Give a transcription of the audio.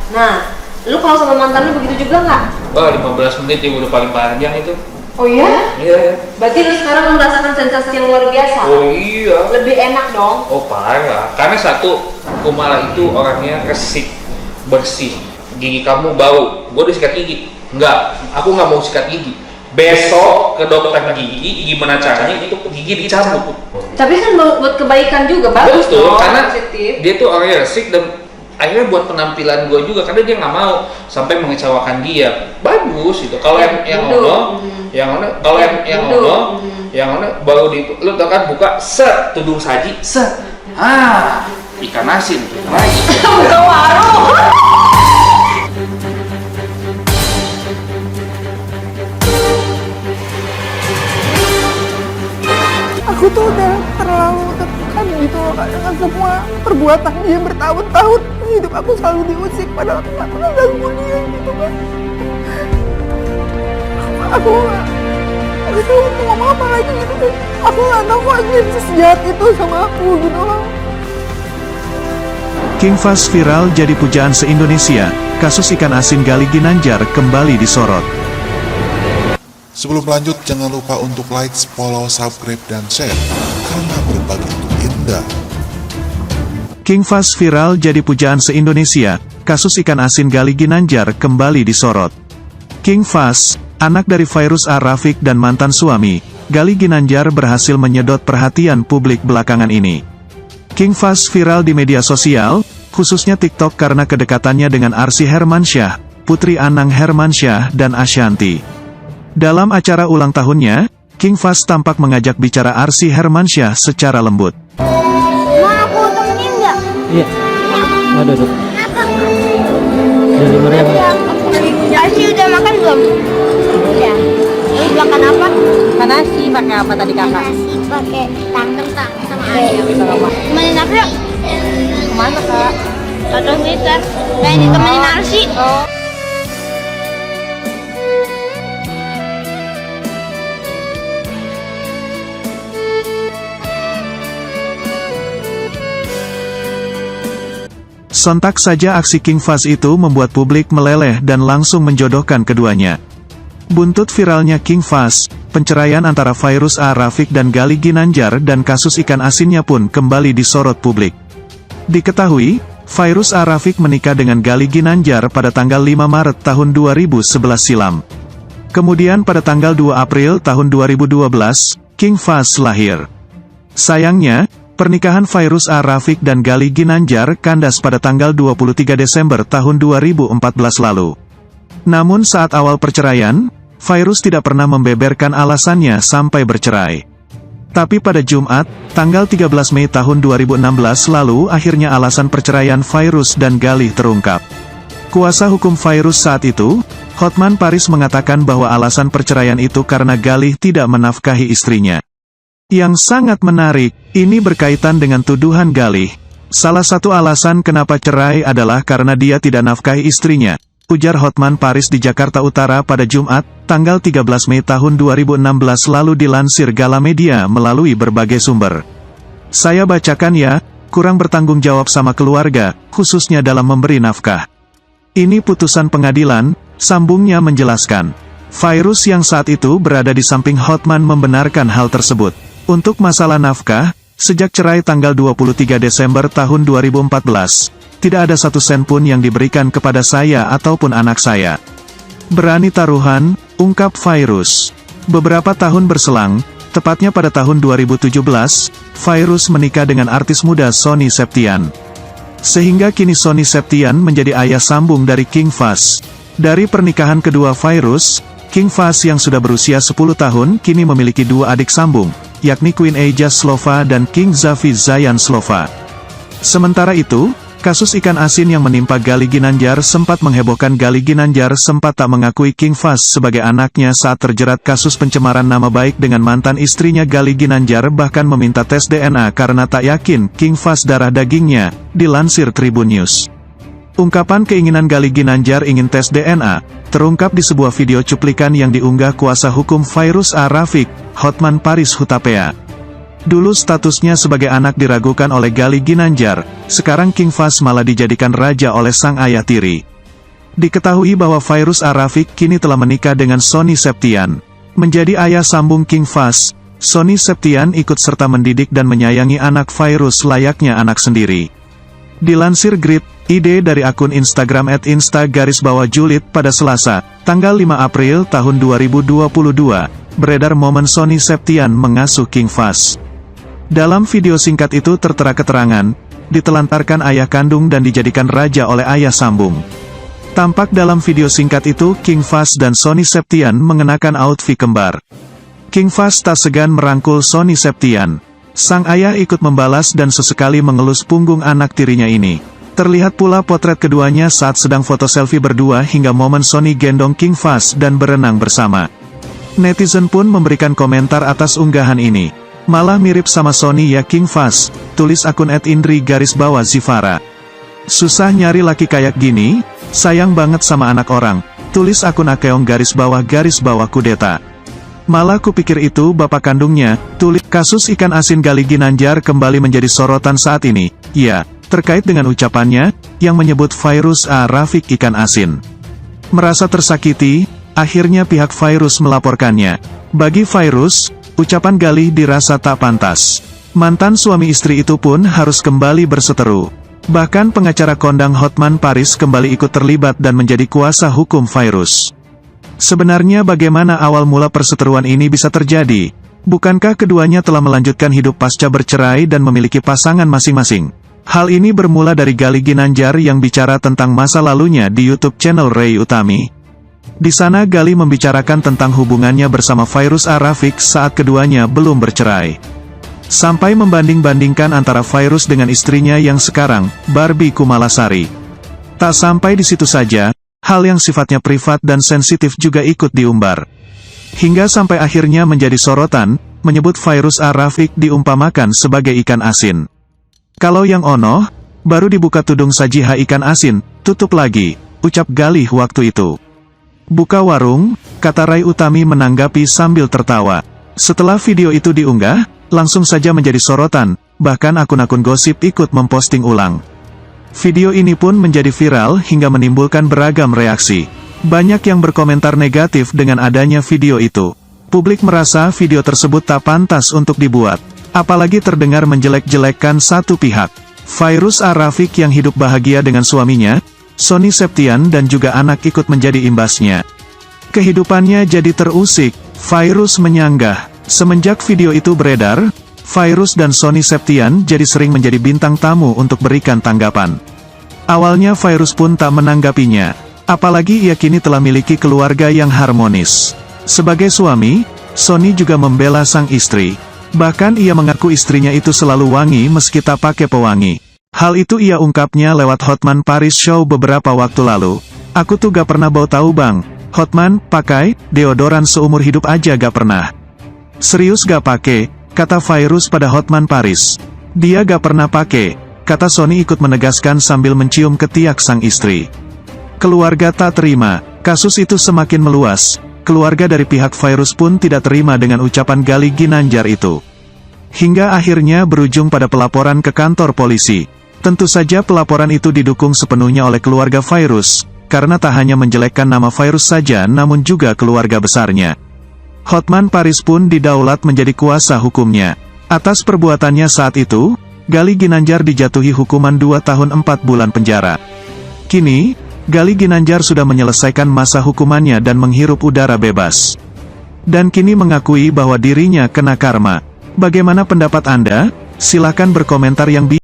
Nah, lu kalau sama mantan lu begitu juga nggak? Wah, 15 menit ya udah paling panjang itu. Oh iya? Iya. Berarti lu sekarang merasakan sensasi yang luar biasa? Oh iya. Lebih enak dong? Oh parah. Karena satu, Kumala itu orangnya resik, bersih. Gigi kamu bau. Gue udah sikat gigi. Enggak, aku nggak mau sikat gigi. Besok ke dokter gigi, gimana caranya itu gigi dicabut. Tapi kan buat kebaikan juga, bagus Betul, dong, karena positif. dia tuh orangnya resik dan akhirnya buat penampilan gue juga, karena dia nggak mau sampai mengecewakan dia. Bagus itu. Kalau yang ono, kalau yang ono, yang ono baru di, lu tau kan buka set tudung saji set, ikan asin lagi. Buka warung. Aku tuh udah terlalu tertekan gitu loh Kak, dengan semua perbuatan dia bertahun-tahun. Hidup aku selalu diusik padahal aku gak pernah ganggu dia gitu kan. Aku tahu mau ngomong apa lagi gitu kan. Aku gak tahu kok dia bisa sejahat itu sama aku gitu loh. King Fahz viral jadi pujaan se-Indonesia, kasus ikan asin Gali Ginanjar kembali disorot. Sebelum lanjut, jangan lupa untuk like, follow, subscribe, dan share, karena berbagi itu indah. King Fahz viral jadi pujaan se-Indonesia, kasus ikan asin Gali Ginanjar kembali disorot. King Fahz, anak dari Fairuz A-Rafiq dan mantan suami, Gali Ginanjar berhasil menyedot perhatian publik belakangan ini. King Fahz viral di media sosial, khususnya TikTok karena kedekatannya dengan Arsy Hermansyah, Putri Anang Hermansyah dan Ashanti. Dalam acara ulang tahunnya, King Fahz tampak mengajak bicara Arsy Hermansyah secara lembut. Mau aku temenin nggak? Iya. Mau duduk. Dari mana ya? Arsy udah makan belum? Udah. Terus makan apa? Makan nasi, pakai apa tadi kakak? Nasi pakai tangkep sama ayam. Temenin aku yuk. Kemana kak? 100 meter. Pengen ditemenin Arsy. Sontak saja aksi King Fahz itu membuat publik meleleh dan langsung menjodohkan keduanya. Buntut viralnya King Fahz, penceraian antara Fairuz A-Rafiq dan Gali Ginanjar dan kasus ikan asinnya pun kembali disorot publik. Diketahui, Fairuz A-Rafiq menikah dengan Gali Ginanjar pada tanggal 5 Maret tahun 2011 silam. Kemudian pada tanggal 2 April tahun 2012, King Fahz lahir. Sayangnya, pernikahan Fairuz A-Rafiq dan Gali Ginanjar kandas pada tanggal 23 Desember tahun 2014 lalu. Namun saat awal perceraian, Fairuz tidak pernah membeberkan alasannya sampai bercerai. Tapi pada Jumat, tanggal 13 Mei tahun 2016 lalu akhirnya alasan perceraian Fairuz dan Gali terungkap. Kuasa hukum Fairuz saat itu, Hotman Paris mengatakan bahwa alasan perceraian itu karena Gali tidak menafkahi istrinya. Yang sangat menarik, ini berkaitan dengan tuduhan Gali. Salah satu alasan kenapa cerai adalah karena dia tidak nafkahi istrinya, ujar Hotman Paris di Jakarta Utara pada Jumat, tanggal 13 Mei tahun 2016 lalu dilansir Galamedia melalui berbagai sumber. Saya bacakan ya, kurang bertanggung jawab sama keluarga, khususnya dalam memberi nafkah. Ini putusan pengadilan, sambungnya menjelaskan. Fairuz yang saat itu berada di samping Hotman membenarkan hal tersebut. Untuk masalah nafkah, sejak cerai tanggal 23 Desember tahun 2014, tidak ada satu sen pun yang diberikan kepada saya ataupun anak saya. Berani taruhan, ungkap Fairuz. Beberapa tahun berselang, tepatnya pada tahun 2017, Fairuz menikah dengan artis muda Sonny Septian. Sehingga kini Sonny Septian menjadi ayah sambung dari King Fahz. Dari pernikahan kedua Fairuz, King Fahz yang sudah berusia 10 tahun kini memiliki dua adik sambung, yakni Queen Eja Slova dan King Zafi Zayan Slova. Sementara itu, kasus ikan asin yang menimpa Gali Ginanjar sempat menghebohkan. Gali Ginanjar sempat tak mengakui King Fahz sebagai anaknya saat terjerat kasus pencemaran nama baik dengan mantan istrinya. Gali Ginanjar bahkan meminta tes DNA karena tak yakin King Fahz darah dagingnya, dilansir Tribun News. Ungkapan keinginan Gali Ginanjar ingin tes DNA, terungkap di sebuah video cuplikan yang diunggah kuasa hukum Fairuz A-Rafiq, Hotman Paris Hutapea. Dulu statusnya sebagai anak diragukan oleh Gali Ginanjar, sekarang King Fahz malah dijadikan raja oleh sang ayah tiri. Diketahui bahwa Fairuz A. Rafiq kini telah menikah dengan Sony Septian. Menjadi ayah sambung King Fahz, Sony Septian ikut serta mendidik dan menyayangi anak Fairuz layaknya anak sendiri. Dilansir Grid, ide dari akun Instagram @insta_julid pada Selasa, tanggal 5 April tahun 2022, beredar momen Sony Septian mengasuh King Fahz. Dalam video singkat itu tertera keterangan, ditelantarkan ayah kandung dan dijadikan raja oleh ayah sambung. Tampak dalam video singkat itu King Fahz dan Sony Septian mengenakan outfit kembar. King Fahz tak segan merangkul Sony Septian. Sang ayah ikut membalas dan sesekali mengelus punggung anak tirinya ini. Terlihat pula potret keduanya saat sedang foto selfie berdua hingga momen Sony gendong King Fahz dan berenang bersama. Netizen pun memberikan komentar atas unggahan ini. Malah mirip sama Sony ya King Fahz, tulis akun @indri_zivara. Susah nyari laki kayak gini, sayang banget sama anak orang, tulis akun @akeong_kudeta. Malah kupikir itu bapak kandungnya, tulis. Kasus ikan asin Gali Ginanjar kembali menjadi sorotan saat ini, ya, terkait dengan ucapannya, yang menyebut Fairuz A. Rafiq ikan asin. Merasa tersakiti, akhirnya pihak Fairuz melaporkannya. Bagi Fairuz, ucapan Gali dirasa tak pantas. Mantan suami istri itu pun harus kembali berseteru. Bahkan pengacara kondang Hotman Paris kembali ikut terlibat dan menjadi kuasa hukum Fairuz. Sebenarnya bagaimana awal mula perseteruan ini bisa terjadi? Bukankah keduanya telah melanjutkan hidup pasca bercerai dan memiliki pasangan masing-masing? Hal ini bermula dari Gali Ginanjar yang bicara tentang masa lalunya di YouTube channel Ray Utami. Di sana Gali membicarakan tentang hubungannya bersama Fairuz A. Rafiq saat keduanya belum bercerai. Sampai membanding-bandingkan antara Fairuz dengan istrinya yang sekarang, Barbie Kumalasari. Tak sampai di situ saja, hal yang sifatnya privat dan sensitif juga ikut diumbar. Hingga sampai akhirnya menjadi sorotan, menyebut Fairuz A. Rafiq diumpamakan sebagai ikan asin. Kalau yang ono, baru dibuka tudung sajiha ikan asin, tutup lagi, ucap Gali waktu itu. Buka warung, kata Ray Utami menanggapi sambil tertawa. Setelah video itu diunggah, langsung saja menjadi sorotan, bahkan akun-akun gosip ikut memposting ulang. Video ini pun menjadi viral hingga menimbulkan beragam reaksi. Banyak yang berkomentar negatif dengan adanya video itu. Publik merasa video tersebut tak pantas untuk dibuat, apalagi terdengar menjelek-jelekkan satu pihak. Fairuz A. Rafiq yang hidup bahagia dengan suaminya, Sony Septian dan juga anak ikut menjadi imbasnya. Kehidupannya jadi terusik, Fairuz menyanggah. Semenjak video itu beredar, Fairuz dan Sony Septian jadi sering menjadi bintang tamu untuk berikan tanggapan. Awalnya Fairuz pun tak menanggapinya, apalagi ia kini telah miliki keluarga yang harmonis. Sebagai suami, Sony juga membela sang istri. Bahkan ia mengaku istrinya itu selalu wangi meski tak pakai pewangi. Hal itu ia ungkapnya lewat Hotman Paris Show beberapa waktu lalu. Aku tuh gak pernah bau tahu bang, Hotman, pakai deodoran seumur hidup aja gak pernah. Serius gak pakai, kata Fairuz pada Hotman Paris. Dia gak pernah pakai, kata Sony ikut menegaskan sambil mencium ketiak sang istri. Keluarga tak terima, kasus itu semakin meluas. Keluarga dari pihak Fairuz pun tidak terima dengan ucapan Gali Ginanjar itu. Hingga akhirnya berujung pada pelaporan ke kantor polisi. Tentu saja pelaporan itu didukung sepenuhnya oleh keluarga Fairuz, karena tak hanya menjelekkan nama Fairuz saja namun juga keluarga besarnya. Hotman Paris pun didaulat menjadi kuasa hukumnya. Atas perbuatannya saat itu, Gali Ginanjar dijatuhi hukuman 2 tahun 4 bulan penjara. Kini, Gali Ginanjar sudah menyelesaikan masa hukumannya dan menghirup udara bebas. Dan kini mengakui bahwa dirinya kena karma. Bagaimana pendapat Anda? Silakan berkomentar yang